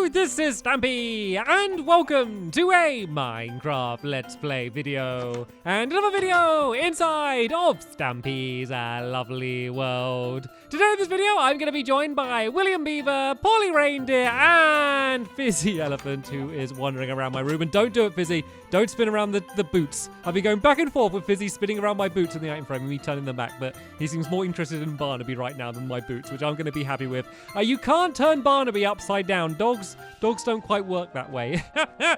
this is Stampy, and welcome to a Minecraft Let's Play video, and another video inside of Stampy's lovely world. Today in this video, I'm going to be joined by William Beaver, Polly Reindeer, and Fizzy Elephant, who is wandering around my room. And don't do it, Fizzy. Don't spin around the boots. I'll be going back and forth with Fizzy spinning around my boots in the item frame and me turning them back, but he seems more interested in Barnaby right now than my boots, which I'm going to be happy with. You can't turn Barnaby upside down. Dogs don't quite work that way.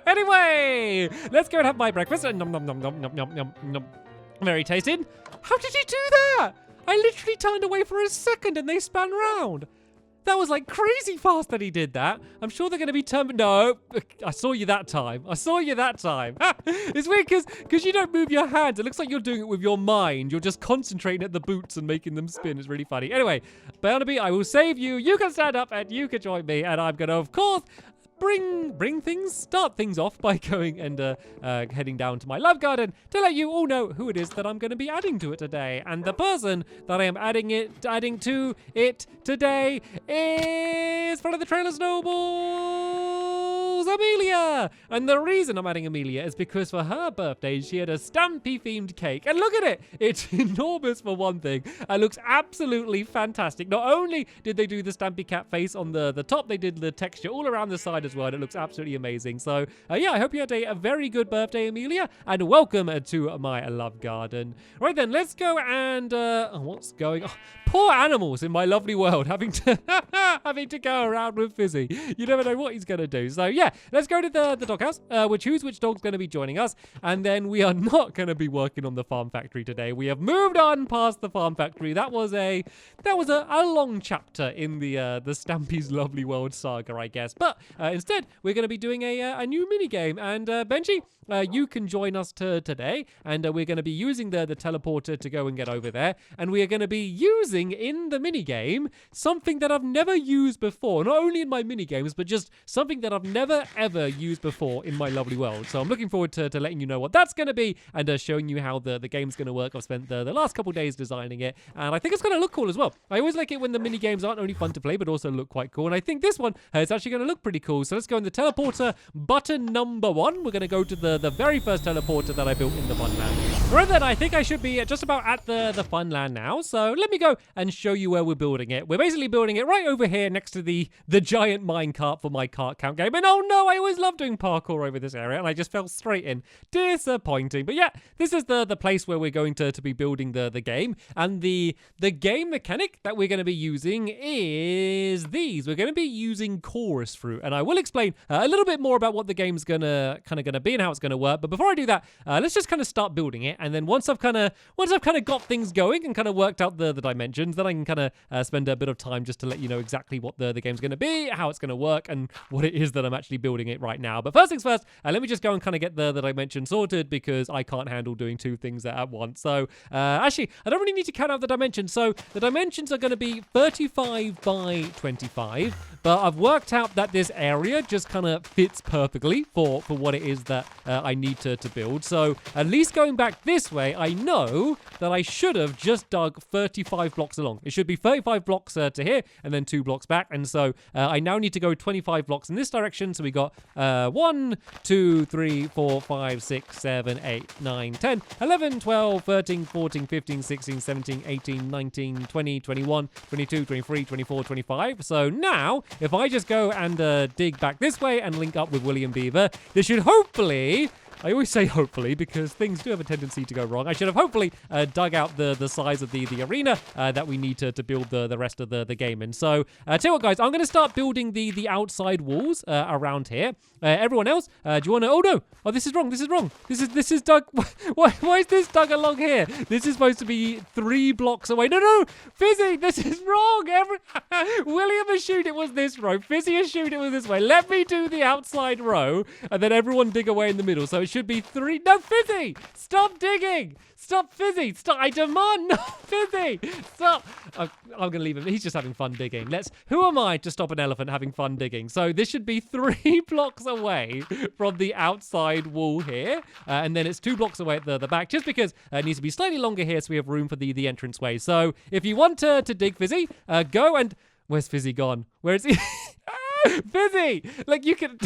Anyway, let's go and have my breakfast. Nom, nom, nom, nom, nom, nom, nom, nom. Very tasty. How did you do that? I literally turned away for a second and they span round. That was like crazy fast that he did that. I'm sure they're going to be turned. No, I saw you that time. It's weird because you don't move your hands. It looks like you're doing it with your mind. You're just concentrating at the boots and making them spin. It's really funny. Anyway, Barnaby, I will save you. You can stand up and you can join me. And I'm going to, of course, start things off by going and heading down to my love garden to let you all know who it is that I'm going to be adding to it today. And the person that I am adding to it today is front of the trailer Snowballs, Amelia. And the reason I'm adding Amelia is because for her birthday she had a Stampy themed cake, and look at it. It's enormous for one thing. It looks absolutely fantastic. Not only did they do the Stampy cat face on the top, they did the texture all around the side as well. It looks absolutely amazing. So yeah, I hope you had a very good birthday, Amelia, and welcome to my love garden. Right then, let's go and what's going on? Poor animals in my lovely world having to go around with Fizzy. You never know what he's gonna do. So yeah, let's go to the doghouse. We'll choose which dog's gonna be joining us, and then we are not gonna be working on the farm factory today. We have moved on past the farm factory. That was a long chapter in the Stampy's Lovely World saga, I guess. But instead, we're going to be doing a new mini game, and Benji, you can join us today, and we're going to be using the teleporter to go and get over there, and we are going to be using in the mini game something that I've never used before, not only in my mini games, but just something that I've never ever used before in my lovely world. So I'm looking forward to letting you know what that's going to be, and showing you how the game's going to work. I've spent the last couple days designing it, and I think it's going to look cool as well. I always like it when the mini games aren't only fun to play, but also look quite cool, and I think this one is actually going to look pretty cool. So let's go in the teleporter button number 1. We're going to go to the very first teleporter that I built in the Funland. Right then, I think I should be just about at the Funland now. So let me go and show you where we're building it. We're basically building it right over here next to the giant minecart for my cart count game. And oh no, I always love doing parkour over this area, and I just fell straight in. Disappointing. But yeah, this is the place where we're going to be building the game. And the game mechanic that we're going to be using is these. We're going to be using chorus fruit, and I will explain a little bit more about what the game's gonna be and how it's gonna work. But before I do that, let's just kind of start building it, and then once I've kind of got things going and kind of worked out the dimensions, then I can kind of spend a bit of time just to let you know exactly what the game's gonna be, how it's gonna work, and what it is that I'm actually building it right now. But first things first, let me just go and kind of get the dimensions sorted, because I can't handle doing two things at once. So actually, I don't really need to count out the dimensions. So the dimensions are going to be 35 by 25, but I've worked out that this area just kind of fits perfectly for what it is that I need to build. So at least going back this way, I know that I should have just dug 35 blocks along. It should be 35 blocks to here and then 2 blocks back. And so I now need to go 25 blocks in this direction. So we got 1, 2, 3, 4, 5, 6, 7, 8, 9, 10, 11, 12, 13, 14, 15, 16, 17, 18, 19, 20, 21, 22, 23, 24, 25. So now, if I just go and dig back this way and link up with William Beaver, this should hopefully... I always say hopefully because things do have a tendency to go wrong. I should have hopefully dug out the size of the arena that we need to build the rest of the game in. So, tell you what, guys, I'm going to start building the outside walls around here. Everyone else, do you want to... Oh, no. Oh, this is wrong. This is dug... Why is this dug along here? This is supposed to be 3 blocks away. No, Fizzy, this is wrong. William assumed it was this row. Fizzy assumed it was this way. Let me do the outside row, and then everyone dig away in the middle. So it should be 3. No, Fizzy! Stop digging! Stop, Fizzy! Stop! I demand! No, Fizzy! Stop! I'm going to leave him. He's just having fun digging. Who am I to stop an elephant having fun digging? So this should be 3 blocks away from the outside wall here. And then it's 2 blocks away at the back, just because it needs to be slightly longer here so we have room for the entranceway. So if you want to dig, Fizzy, go and... Where's Fizzy gone? Where is he? Fizzy! Like, you can...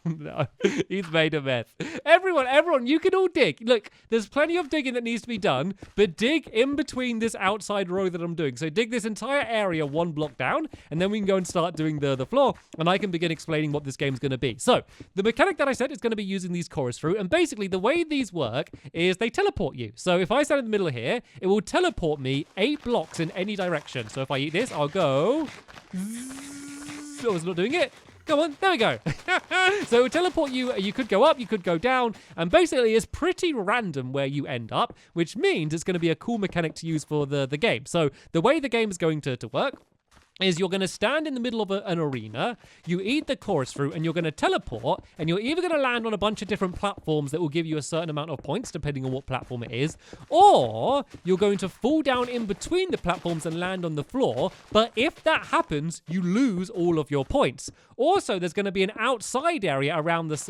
No, he's made a mess. Everyone, you can all dig. Look, there's plenty of digging that needs to be done, but dig in between this outside row that I'm doing. So dig this entire area 1 block down, and then we can go and start doing the floor, and I can begin explaining what this game's going to be. So, the mechanic that I said is going to be using these chorus fruit, and basically the way these work is they teleport you. So if I stand in the middle here, it will teleport me 8 blocks in any direction. So if I eat this, I'll go... I was not doing it. Come on, there we go. So it will teleport you. You could go up, you could go down, and basically it's pretty random where you end up, which means it's going to be a cool mechanic to use for the game. So the way the game is going to work is you're going to stand in the middle of an arena, you eat the chorus fruit, and you're going to teleport, and you're either going to land on a bunch of different platforms that will give you a certain amount of points, depending on what platform it is, or you're going to fall down in between the platforms and land on the floor, but if that happens, you lose all of your points. Also, there's going to be an outside area around this...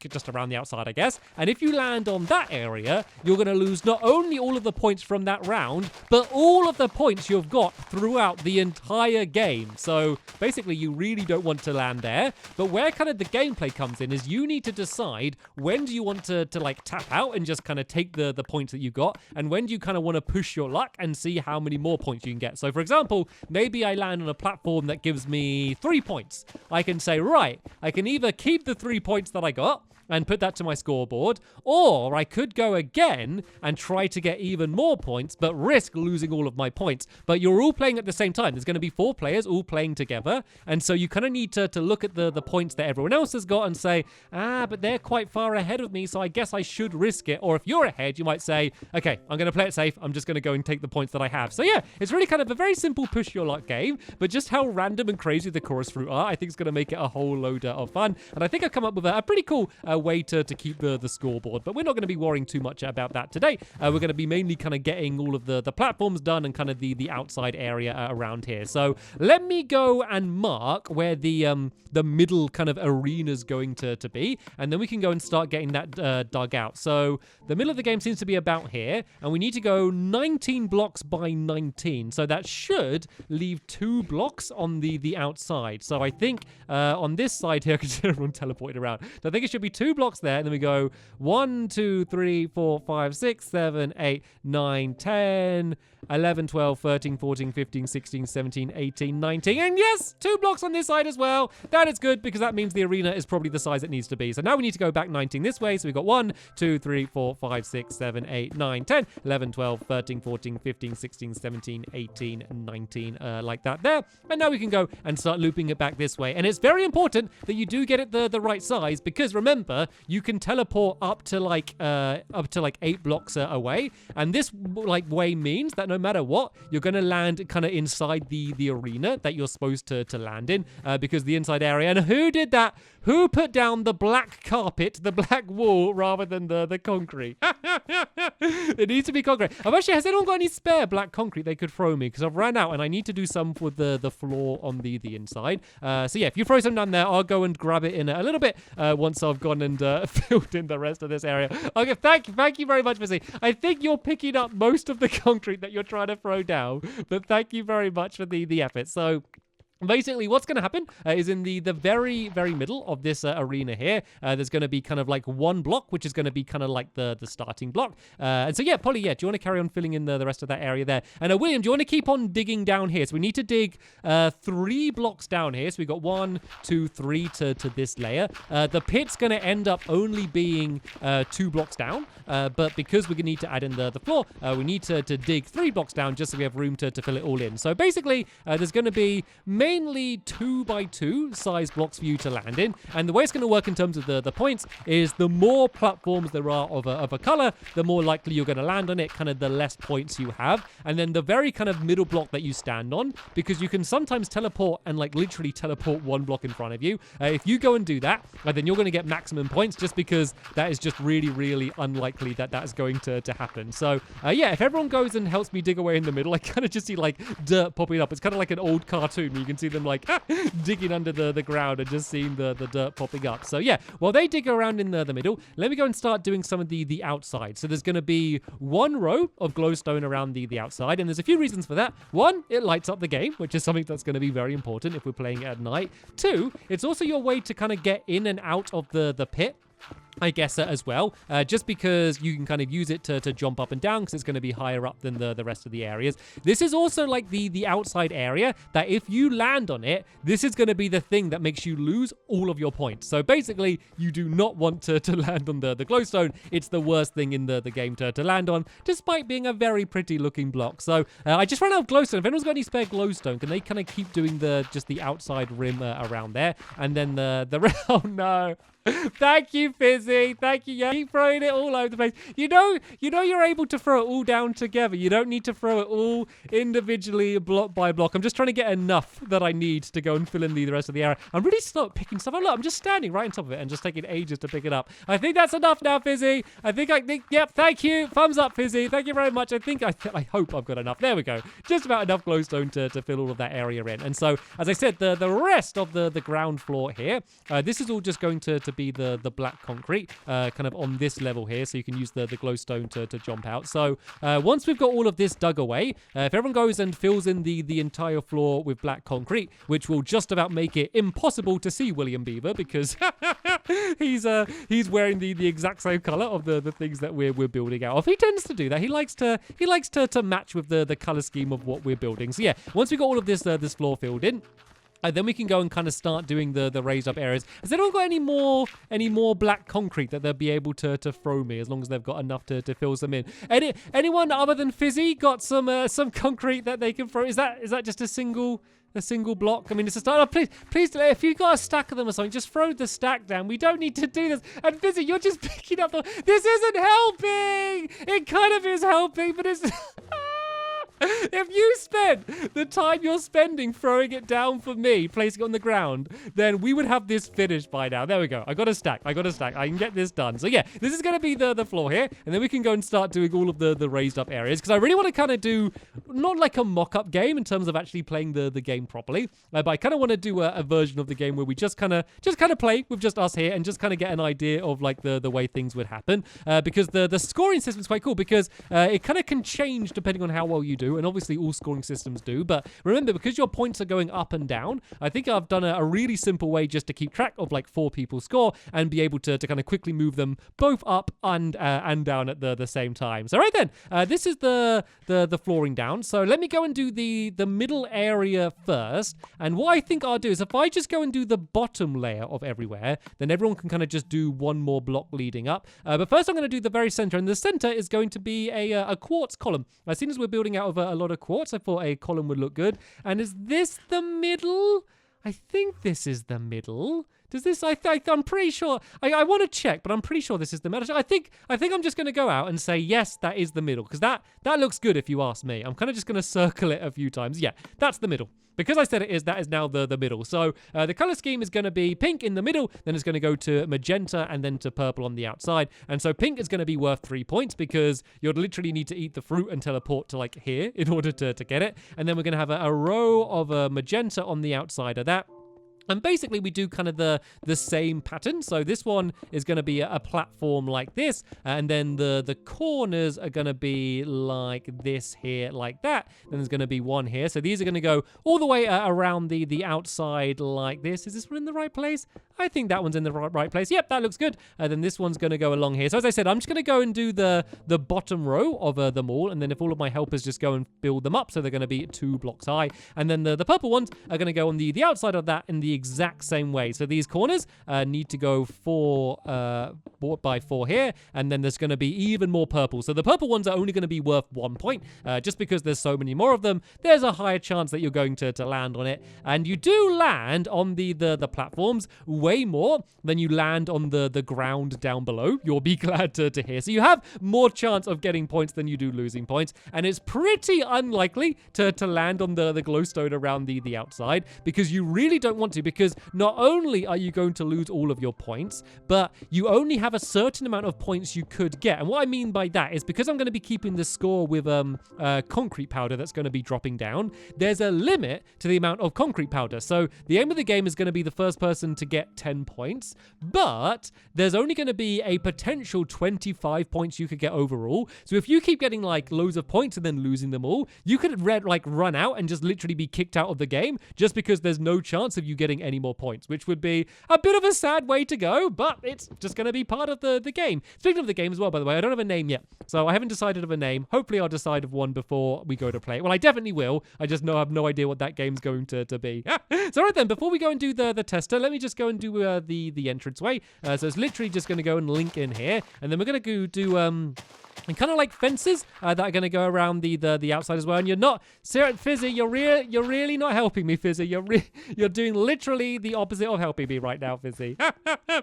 just around the outside, I guess. And if you land on that area, you're going to lose not only all of the points from that round, but all of the points you've got throughout the entire game. So basically, you really don't want to land there. But where kind of the gameplay comes in is you need to decide when do you want to like tap out and just kind of take the points that you got, and when do you kind of want to push your luck and see how many more points you can get. So for example, maybe I land on a platform that gives me 3 points. I can say, right, I can either keep the 3 points that I got and put that to my scoreboard, or I could go again and try to get even more points, but risk losing all of my points. But you're all playing at the same time. There's going to be 4 players all playing together, and so you kind of need to look at the points that everyone else has got and say, but they're quite far ahead of me, so I guess I should risk it. Or if you're ahead, you might say, okay, I'm going to play it safe. I'm just going to go and take the points that I have. So yeah, it's really kind of a very simple push your luck game, but just how random and crazy the chorus fruit are, I think is going to make it a whole load of fun. And I think I've come up with a pretty cool way to keep the scoreboard, but we're not going to be worrying too much about that today. We're going to be mainly kind of getting all of the platforms done and kind of the outside area around here. So let me go and mark where the middle kind of arena is going to be, and then we can go and start getting that dug out. So the middle of the game seems to be about here, and we need to go 19 blocks by 19. So that should leave 2 blocks on the outside. So I think on this side here, because everyone teleported around, so I think it should be 2 blocks there, and then we go 1, 2, 3, 4, 5, 6, 7, 8, 9, 10, 11, 12, 13, 14, 15, 16, 17, 18, 19, and yes, 2 blocks on this side as well. That is good, because that means the arena is probably the size it needs to be. So now we need to go back 19 this way. So we've got 1, 2, 3, 4, 5, 6, 7, 8, 9, 10, 11, 12, 13, 14, 15, 16, 17, 18, 19, like that there. And now we can go and start looping it back this way. And it's very important that you do get it the right size, because remember, you can teleport up to like 8 blocks away. And this way means that no matter what, you're going to land kind of inside the arena that you're supposed to land in, because the inside area. And who did that? Who put down the black carpet, the black wall, rather than the concrete? It needs to be concrete. Has anyone got any spare black concrete they could throw me? Because I've ran out and I need to do some for the floor on the inside. So yeah, if you throw some down there, I'll go and grab it in a little bit once I've gone and filled in the rest of this area. Okay, thank you very much, Missy. I think you're picking up most of the concrete that you're trying to throw down, but thank you very much for the effort. So basically, what's going to happen is in the very, very middle of this arena here, there's going to be kind of like 1 block, which is going to be kind of like the starting block. And so, yeah, Polly, yeah, do you want to carry on filling in the rest of that area there? And William, do you want to keep on digging down here? So we need to dig 3 blocks down here. So we got 1, 2, 3 to this layer. The pit's going to end up only being 2 blocks down. But because we're going to need to add in the floor, we need to dig 3 blocks down just so we have room to fill it all in. So basically, there's going to be mainly 2 by 2 size blocks for you to land in. And the way it's going to work in terms of the points is the more platforms there are of a color, the more likely you're going to land on it, kind of the less points you have. And then the very kind of middle block that you stand on, because you can sometimes teleport and like literally teleport 1 block in front of you. If you go and do that, then you're going to get maximum points, just because that is just really, really unlikely that is going to happen. So yeah, if everyone goes and helps me dig away in the middle, I kind of just see like dirt popping up. It's kind of like an old cartoon where you can see them like digging under the ground and just seeing the dirt popping up. So yeah, while they dig around in the middle, let me go and start doing some of the outside. So there's going to be one row of glowstone around the outside, and there's a few reasons for that. One, it lights up the game, which is something that's going to be very important if we're playing it at night. Two, it's also your way to kind of get in and out of the pit, I guess, as well, just because you can kind of use it to jump up and down because it's going to be higher up than the rest of the areas. This is also like the outside area that if you land on it, this is going to be the thing that makes you lose all of your points. So basically, you do not want to land on the glowstone. It's the worst thing in the game to land on, despite being a very pretty looking block. So I just ran out of glowstone. If anyone's got any spare glowstone, can they kind of keep doing just the outside rim around there? And then oh no. Thank you, Fizzy. Thank you. Yeah, keep throwing it all over the place. You know you're able to throw it all down together. You don't need to throw it all individually, block by block. I'm just trying to get enough that I need to go and fill in the rest of the area. I'm really slow at picking stuff up. Look, I'm just standing right on top of it and just taking ages to pick it up. I think that's enough now, Fizzy. Yep, thank you. Thumbs up, Fizzy. Thank you very much. I hope I've got enough. There we go. Just about enough glowstone to fill all of that area in. And so, as I said, the rest of the ground floor here, this is all just going to be the black concrete kind of on this level here, so you can use the glowstone to jump out. So once we've got all of this dug away, if everyone goes and fills in the entire floor with black concrete, which will just about make it impossible to see William Beaver because he's wearing the exact same color of the things that we're building out of. He tends to do that. He likes to match with the color scheme of what we're building. So yeah, once we got all of this floor filled in, then we can go and kind of start doing the raised up areas. Has anyone got any more black concrete that they'll be able to throw me, as long as they've got enough to fill some in? Anyone other than Fizzy got some concrete that they can throw? Is that just a single block? I mean, it's a start. Oh, please, if you've got a stack of them or something, just throw the stack down. We don't need to do this. And Fizzy, you're just picking up this isn't helping. It kind of is helping, but it's if you spent the time you're spending throwing it down for me, placing it on the ground, then we would have this finished by now. There we go. I got a stack. I can get this done. So yeah, this is going to be the floor here. And then we can go and start doing all of the raised up areas. Because I really want to kind of do, not like a mock-up game in terms of actually playing the game properly. But I kind of want to do a version of the game where we just kind of play with just us here and just kind of get an idea of like the way things would happen. Because the scoring system is quite cool because it kind of can change depending on how well you do. And obviously all scoring systems do, but remember, because your points are going up and down, I think I've done a really simple way just to keep track of like 4 people's score and be able to kind of quickly move them both up and down at the same time. So right then, this is the flooring down. So let me go and do the middle area first. And what I think I'll do is if I just go and do the bottom layer of everywhere, then everyone can kind of just do one more block leading up. But first I'm going to do the very center, and the center is going to be a quartz column. As soon as we're building out of a lot of quartz, I thought a column would look good. And is this the middle? I think this is the middle. Does this? I'm pretty sure. I want to check, but I'm pretty sure this is the middle. I think I'm just going to go out and say yes, that is the middle, because that looks good if you ask me. I'm kind of just going to circle it a few times. Yeah, that's the middle. Because I said it is, that is now the middle. So the color scheme is going to be pink in the middle, then it's going to go to magenta and then to purple on the outside. And so pink is going to be worth 3 points because you'd literally need to eat the fruit and teleport to like here in order to get it. And then we're going to have a row of magenta on the outside of that. And basically, we do kind of the same pattern. So this one is going to be a platform like this. And then the corners are going to be like this here, like that. Then there's going to be one here. So these are going to go all the way around the outside like this. Is this one in the right place? I think that one's in the right place. Yep, that looks good. Then this one's going to go along here. So as I said, I'm just going to go and do the bottom row of them all. And then if all of my helpers just go and build them up, so they're going to be 2 blocks high. And then the purple ones are going to go on the outside of that in the exact same way. So these corners need to go 4 by 4 here, and then there's going to be even more purple. So the purple ones are only going to be worth 1 point, just because there's so many more of them. There's a higher chance that you're going to land on it, and you do land on the platforms way more than you land on the ground down below. You'll be glad to hear. So you have more chance of getting points than you do losing points, and it's pretty unlikely to land on the glowstone around the outside, because you really don't want to actually, because not only are you going to lose all of your points, but you only have a certain amount of points you could get. And what I mean by that is because I'm going to be keeping the score with concrete powder that's going to be dropping down, there's a limit to the amount of concrete powder. So the aim of the game is going to be the first person to get 10 points, but there's only going to be a potential 25 points you could get overall. So if you keep getting like loads of points and then losing them all, you could run out and just literally be kicked out of the game just because there's no chance of you getting any more points, which would be a bit of a sad way to go, but it's just going to be part of the game. Speaking of the game as well, by the way, I don't have a name yet, so I haven't decided of a name. Hopefully I'll decide of one before we go to play it. Well, I definitely will. I just have no idea what that game's going to be. So right then, before we go and do the tester, let me just go and do the entranceway. So it's literally just going to go and link in here, and then we're going to go do and kind of like fences that are going to go around the outside as well. And you're not, Fizzy, you're really not helping me, Fizzy. You're doing literally the opposite of helping me right now, Fizzy.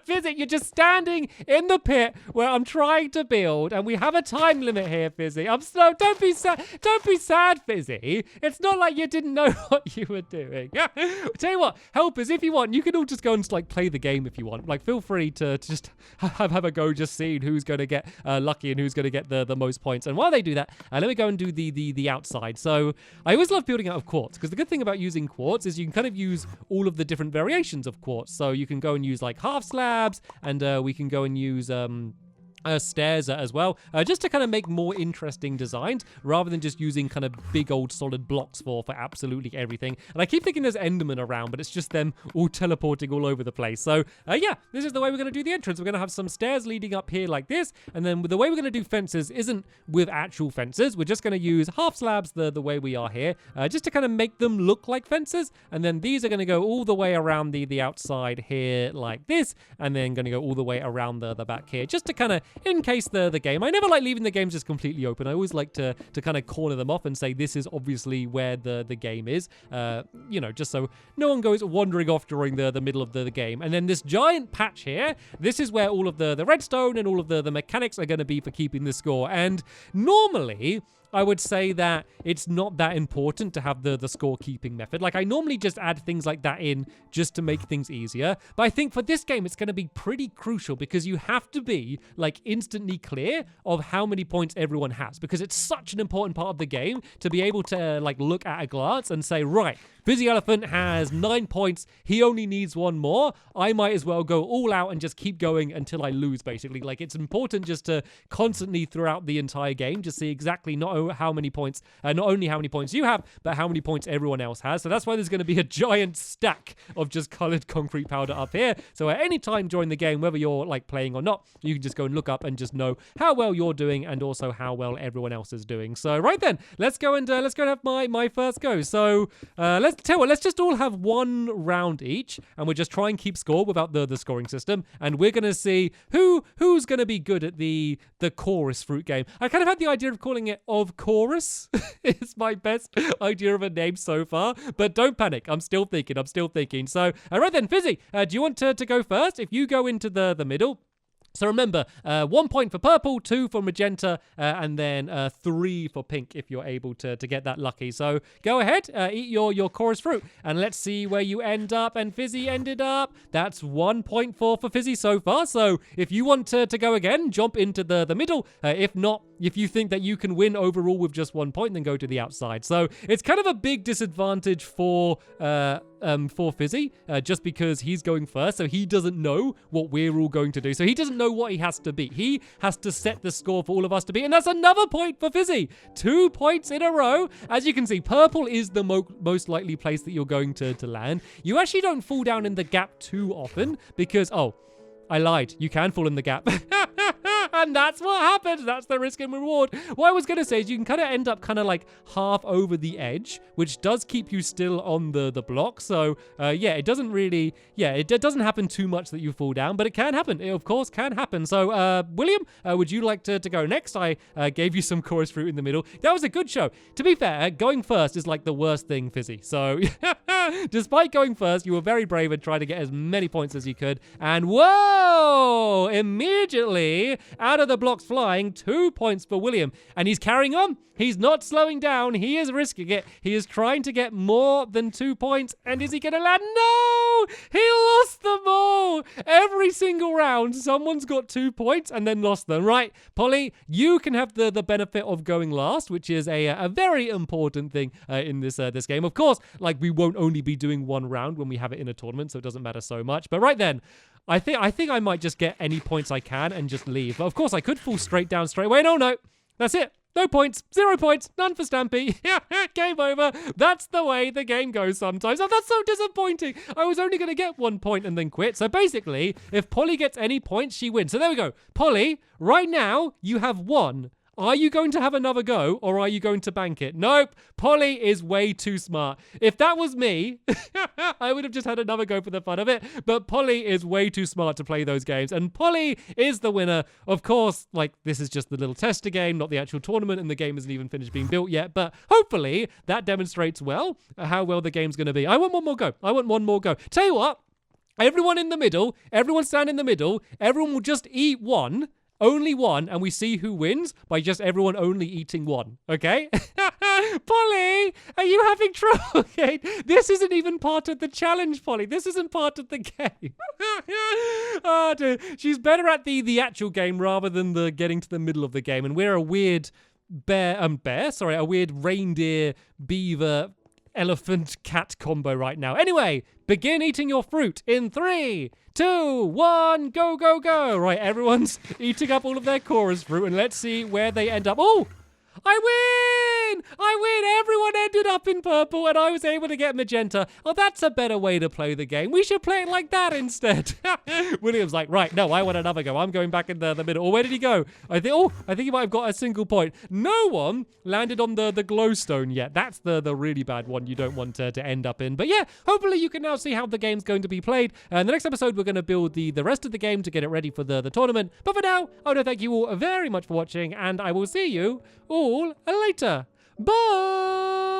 Fizzy, you're just standing in the pit where I'm trying to build, and we have a time limit here, Fizzy. I'm slow. Don't be sad, Fizzy. It's not like you didn't know what you were doing. Tell you what, helpers, if you want, you can all just go and like play the game if you want. Like, feel free to just have a go, just seeing who's going to get lucky and who's going to get the most points. And while they do that, let me go and do the outside. So I always love building out of quartz, because the good thing about using quartz is you can kind of use all of the different variations of quartz. So you can go and use like half slabs, and we can go and use stairs as well, just to kind of make more interesting designs rather than just using kind of big old solid blocks for absolutely everything. And I keep thinking there's Endermen around, but it's just them all teleporting all over the place. So yeah, this is the way we're going to do the entrance. We're going to have some stairs leading up here like this, and then the way we're going to do fences isn't with actual fences. We're just going to use half slabs the way we are here, just to kind of make them look like fences. And then these are going to go all the way around the outside here like this, and then going to go all the way around the back here, just to kind of in case the game. I never like leaving the games just completely open. I always like to kind of corner them off and say this is obviously where the game is, you know, just so no one goes wandering off during the middle of the game. And then this giant patch here, this is where all of the redstone and all of the mechanics are going to be for keeping the score. And normally I would say that it's not that important to have the scorekeeping method. Like, I normally just add things like that in just to make things easier. But I think for this game, it's going to be pretty crucial, because you have to be like instantly clear of how many points everyone has, because it's such an important part of the game to be able to like look at a glance and say, right, Fizzy Elephant has 9 points. He only needs one more. I might as well go all out and just keep going until I lose, basically. Like, it's important just to constantly throughout the entire game just see exactly not only how many points you have, but how many points everyone else has. So that's why there's going to be a giant stack of just colored concrete powder up here. So at any time during the game, whether you're like playing or not, you can just go and look up and just know how well you're doing and also how well everyone else is doing. So right then, let's go and have my first go. So let's just all have one round each, and we'll just try and keep score without the scoring system, and we're gonna see who's gonna be good at the chorus fruit game. I kind of had the idea of calling it Of Chorus. It's my best idea of a name so far, but don't panic. I'm still thinking. So right then, Fizzy, do you want to go first? If you go into the middle. So remember, 1 point for purple, 2 for magenta, and then 3 for pink if you're able to get that lucky. So go ahead, eat your chorus fruit, and let's see where you end up. And Fizzy ended up. That's 1 point for Fizzy so far. So if you want to go again, jump into the middle. If not, if you think that you can win overall with just 1 point, then go to the outside. So it's kind of a big disadvantage for Fizzy, just because he's going first, so he doesn't know what we're all going to do. So he doesn't know what he has to beat. He has to set the score for all of us to beat, and that's another point for Fizzy. 2 points in a row. As you can see, purple is the most likely place that you're going to land. You actually don't fall down in the gap too often because, oh, I lied. You can fall in the gap. And that's what happens. That's the risk and reward. What I was going to say is you can kind of end up kind of like half over the edge, which does keep you still on the block. So, yeah, it doesn't really, it doesn't happen too much that you fall down, but it can happen. It, of course, can happen. So, William, would you like to go next? I gave you some chorus fruit in the middle. That was a good show. To be fair, going first is like the worst thing, Fizzy. So, despite going first, you were very brave and tried to get as many points as you could. And whoa, immediately out of the blocks flying. 2 points for William. And he's carrying on. He's not slowing down. He is risking it. He is trying to get more than 2 points. And is he going to land? No! He lost them all. Every single round, someone's got 2 points and then lost them. Right, Polly, you can have the benefit of going last, which is a very important thing in this game. Of course, like, we won't only be doing one round when we have it in a tournament, so it doesn't matter so much. But right then, I think I might just get any points I can and just leave. But of course, I could fall straight down straight away. No, that's it. No points, 0 points, none for Stampy. Game over. That's the way the game goes sometimes. Oh, that's so disappointing. I was only going to get 1 point and then quit. So basically, if Polly gets any points, she wins. So there we go. Polly, right now, you have 1. Are you going to have another go, or are you going to bank it? Nope. Polly is way too smart. If that was me, I would have just had another go for the fun of it. But Polly is way too smart to play those games. And Polly is the winner. Of course, like, this is just the little tester game, not the actual tournament, and the game isn't even finished being built yet. But hopefully, that demonstrates well how well the game's going to be. I want one more go. Tell you what, everyone in the middle, everyone stand in the middle, everyone will just eat one. Only one, and we see who wins by just everyone only eating one, okay? Polly, are you having trouble? Okay, this isn't even part of the challenge, Polly. This isn't part of the game. Oh, dear. She's better at the actual game rather than the getting to the middle of the game, and we're a weird a weird reindeer, beaver, elephant, cat combo right now. Anyway, begin eating your fruit in 3, 2, 1, go, go, go. Right, everyone's eating up all of their chorus fruit, and let's see where they end up. Oh, I win! Everyone ended up in purple, and I was able to get magenta. Oh, that's a better way to play the game. We should play it like that instead. William's like, right, no, I want another go. I'm going back in the middle. Oh, where did he go? I think he might have got a single point. No one landed on the glowstone yet. That's the really bad one you don't want to end up in. But yeah, hopefully you can now see how the game's going to be played. And the next episode, we're going to build the rest of the game to get it ready for the tournament. But for now, I want to thank you all very much for watching, and I will see you all later. Bye!